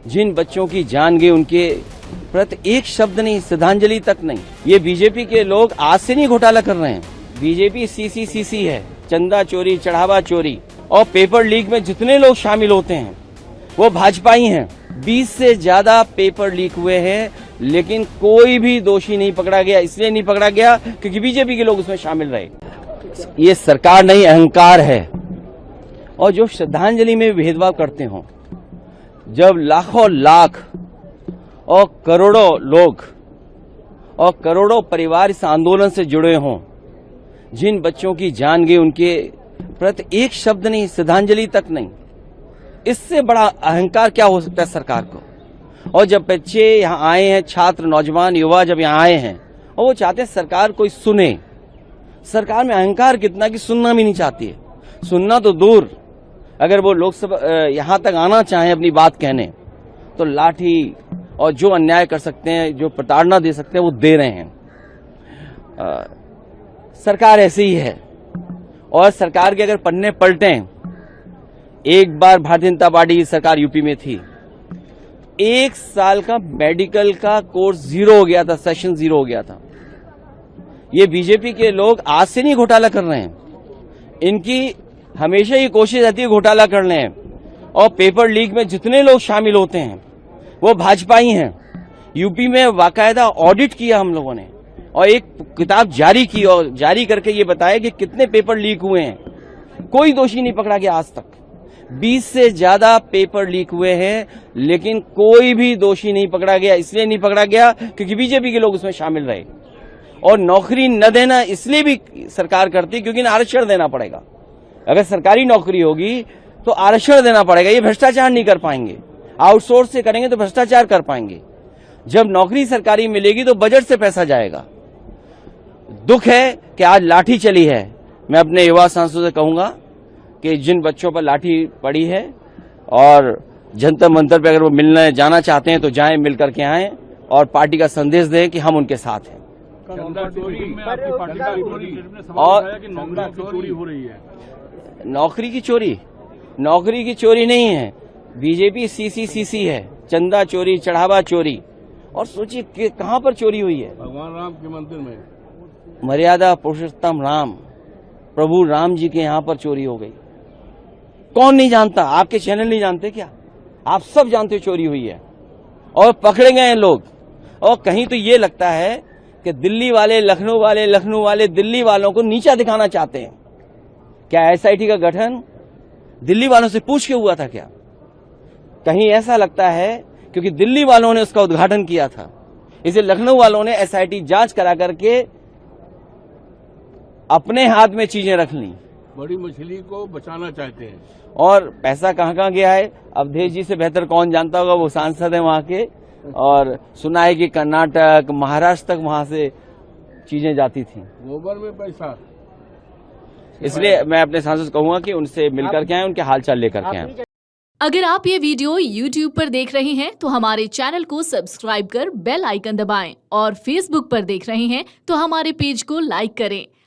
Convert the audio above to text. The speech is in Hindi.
जिन बच्चों की जान गई उनके प्रति एक शब्द नहीं, श्रद्धांजलि तक नहीं। ये बीजेपी के लोग आज से नहीं घोटाला कर रहे हैं। बीजेपी सीसी है, चंदा चोरी, चढ़ावा चोरी और पेपर लीक में जितने लोग शामिल होते हैं वो भाजपाई हैं। 20 से ज्यादा पेपर लीक हुए हैं, लेकिन कोई भी दोषी नहीं पकड़ा गया। इसलिए नहीं पकड़ा गया क्योंकि बीजेपी के लोग उसमें शामिल रहे। ये सरकार नहीं, अहंकार है। और जो श्रद्धांजलि में भेदभाव करते हो, जब लाखों लाख और करोड़ों लोग और करोड़ों परिवार इस आंदोलन से जुड़े हों, जिन बच्चों की जान गई उनके प्रति एक शब्द नहीं, श्रद्धांजलि तक नहीं, इससे बड़ा अहंकार क्या हो सकता है सरकार को। और जब बच्चे यहाँ आए हैं, छात्र, नौजवान, युवा जब यहाँ आए हैं और वो चाहते हैं सरकार कोई सुने, सरकार में अहंकार कितना कि सुनना भी नहीं चाहती है। सुनना तो दूर, अगर वो लोकसभा यहाँ तक आना चाहें अपनी बात कहने, तो लाठी और जो अन्याय कर सकते हैं, जो प्रताड़ना दे सकते हैं, वो दे रहे हैं। सरकार ऐसी ही है। और सरकार के अगर पन्ने पलटें, एक बार भारतीय जनता पार्टी की सरकार यूपी में थी, 1 साल का मेडिकल का कोर्स जीरो हो गया था, सेशन जीरो हो गया था। ये बीजेपी के लोग आज से नहीं घोटाला कर रहे हैं। इनकी हमेशा ये कोशिश रहती है घोटाला कर लें। और पेपर लीक में जितने लोग शामिल होते हैं वो भाजपाई हैं। यूपी में बाकायदा ऑडिट किया हम लोगों ने और एक किताब जारी की और जारी करके ये बताया कि कितने पेपर लीक हुए हैं। कोई दोषी नहीं पकड़ा गया आज तक। 20 से ज्यादा पेपर लीक हुए हैं, लेकिन कोई भी दोषी नहीं पकड़ा गया। इसलिए नहीं पकड़ा गया क्योंकि बीजेपी के लोग उसमें शामिल रहे। और नौकरी न देना इसलिए भी सरकार करती क्योंकि आरक्षण देना पड़ेगा। अगर सरकारी नौकरी होगी तो आरक्षण देना पड़ेगा। ये भ्रष्टाचार नहीं कर पाएंगे। आउटसोर्स से करेंगे तो भ्रष्टाचार कर पाएंगे। जब नौकरी सरकारी मिलेगी तो बजट से पैसा जाएगा। दुख है कि आज लाठी चली है। मैं अपने युवा सांसदों से कहूंगा कि जिन बच्चों पर लाठी पड़ी है और जंतर मंतर पे अगर वो मिलने जाना चाहते हैं तो जाएं, मिल करके आएं और पार्टी का संदेश दें कि हम उनके साथ हैं। और चोरी हो रही है। नौकरी की चोरी नहीं है। बीजेपी सीसी है, चंदा चोरी, चढ़ावा चोरी। और सोचिए कि कहां पर चोरी हुई है। भगवान राम के मंदिर में, मर्यादा पुरुषोत्तम राम, प्रभु राम जी के यहां पर चोरी हो गई। कौन नहीं जानता? आपके चैनल नहीं जानते क्या? आप सब जानते हो चोरी हुई है और पकड़े गए हैं लोग। और कहीं तो ये लगता है कि दिल्ली वाले, लखनऊ वाले दिल्ली वालों को नीचा दिखाना चाहते हैं। क्या एसआईटी का गठन दिल्ली वालों से पूछ के हुआ था क्या? कहीं ऐसा लगता है क्योंकि दिल्ली वालों ने उसका उद्घाटन किया था, इसे लखनऊ वालों ने एसआईटी जांच करा करके अपने हाथ में चीजें रख ली। बड़ी मछली को बचाना चाहते हैं। और पैसा कहां कहां गया है अवधेश जी से बेहतर कौन जानता होगा, वो सांसद है वहां के। और सुना है कि कर्नाटक, महाराष्ट्र तक वहां से चीजें जाती थी। गोबर में पैसा। इसलिए मैं अपने सांसद कहूंगा कि उनसे मिलकर के आए, उनके हालचाल लेकर के आए। अगर आप ये वीडियो YouTube पर देख रहे हैं तो हमारे चैनल को सब्सक्राइब कर बेल आइकन दबाएं और Facebook पर देख रहे हैं तो हमारे पेज को लाइक करें।